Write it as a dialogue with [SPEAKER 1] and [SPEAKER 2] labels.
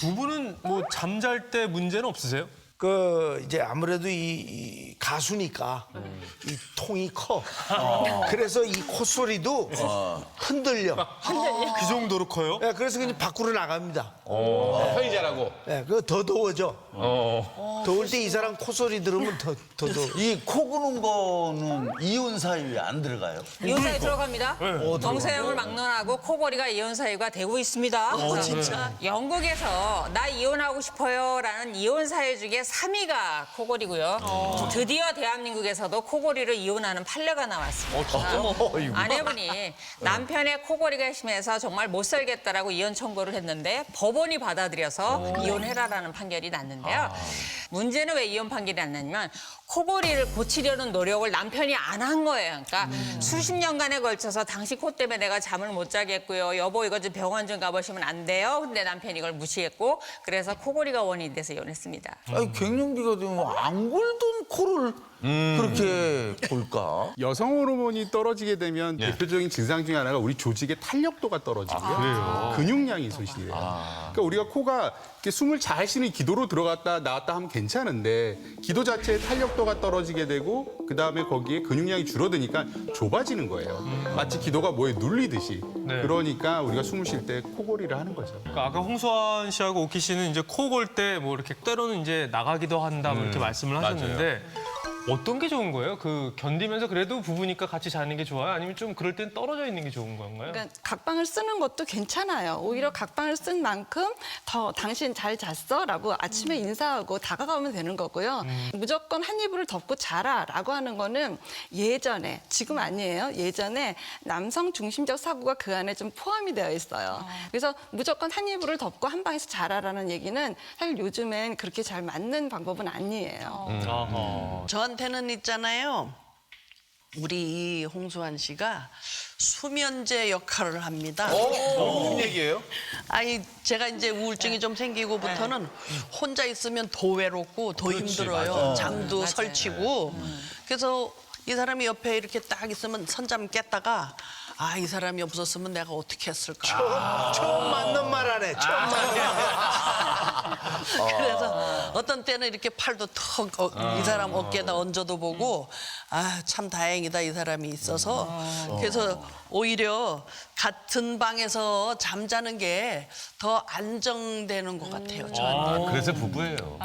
[SPEAKER 1] 두 분은 뭐 잠잘 때 문제는 없으세요?
[SPEAKER 2] 이제 아무래도 이 가수니까 이 통이 커. 그래서 이 콧소리도 흔들려.
[SPEAKER 1] 그 정도로 커요?
[SPEAKER 2] 네, 그래서 그냥 밖으로 나갑니다.
[SPEAKER 3] 편의자라고.
[SPEAKER 2] 네, 그거 더 더워져. 더울 때 이 사람 콧소리 들으면 더 더워.
[SPEAKER 4] 이 코 고는 거는 이혼 사유에 안 들어가요?
[SPEAKER 5] 이혼 사유 들어갑니다. 정세영을 막론하고 코골이가 이혼 사유가 되고 있습니다. 진짜. 영국에서 나 이혼하고 싶어요라는 이혼 사유 중에 3위가 코골이고요. 드디어 대한민국에서도 코골이를 이혼하는 판례가 나왔습니다. 아내분이 남편의 코골이가 심해서 정말 못 살겠다라고 이혼 청구를 했는데 법원이 받아들여서 이혼해라라는 판결이 났는데요. 문제는 왜 이혼 판결이 났냐면 코골이를 고치려는 노력을 남편이 안 한 거예요. 그러니까 수십 년간에 걸쳐서 당신 코 때문에 내가 잠을 못 자겠고요. 여보 이거 좀 병원 좀 가보시면 안 돼요. 근데 남편이 이걸 무시했고 그래서 코골이가 원인이 돼서 이혼했습니다.
[SPEAKER 4] 아니 갱년기가 되면 안 골던 코를 그렇게 골까?
[SPEAKER 6] 여성 호르몬이 떨어지게 되면 대표적인 증상 중에 하나가 우리 조직의 탄력도가 떨어지고요. 근육량이 소실돼요. 그러니까 우리가 코가 이렇게 숨을 잘 쉬는 기도로 들어갔다 나왔다 하면 괜찮은데 기도 자체의 탄력도가 떨어지게 되고 그다음에 거기에 근육량이 줄어드니까 좁아지는 거예요. 마치 기도가 뭐에 눌리듯이.
[SPEAKER 1] 네.
[SPEAKER 6] 그러니까 우리가 숨을 쉴 때 코골이를 하는 거죠.
[SPEAKER 1] 그러니까 아까 홍수환 씨하고 오키 씨는 이제 코 골 때 뭐 이렇게 때로는 이제 나가기도 한다 뭐 이렇게 말씀을 하셨는데 어떤 게 좋은 거예요? 그 견디면서 그래도 부부니까 같이 자는 게 좋아요? 아니면 좀 그럴 땐 떨어져 있는 게 좋은 건가요?
[SPEAKER 7] 그러니까 각방을 쓰는 것도 괜찮아요. 오히려 각방을 쓴 만큼 더 당신 잘 잤어?라고 아침에 인사하고 다가가면 되는 거고요. 무조건 한 이불을 덮고 자라라고 하는 거는 예전에, 지금 아니에요. 예전에 남성 중심적 사고가 그 안에 좀 포함이 되어 있어요. 그래서 무조건 한 이불을 덮고 한 방에서 자라라는 얘기는 사실 요즘엔 그렇게 잘 맞는 방법은 아니에요.
[SPEAKER 8] 저한테는 있잖아요. 우리 이 홍수환 씨가 수면제 역할을 합니다.
[SPEAKER 3] 무슨 얘기예요?
[SPEAKER 8] 아니 제가 이제 우울증이 좀 생기고부터는 혼자 있으면 더 외롭고 더 힘들어요. 잠도 설치고. 그래서 이 사람이 옆에 이렇게 딱 있으면 선잠 깼다가 아, 이 사람이 없었으면 내가 어떻게 했을까.
[SPEAKER 2] 처음 맞는 말 하네. 처음 맞는 말.
[SPEAKER 8] 그래서 어떤 때는 이렇게 팔도 턱 이 사람 어깨에다 얹어도 보고 아, 참 다행이다 이 사람이 있어서 그래서 오히려 같은 방에서 잠자는 게 더 안정되는 것 같아요. 저한테.
[SPEAKER 3] 그래서 부부예요.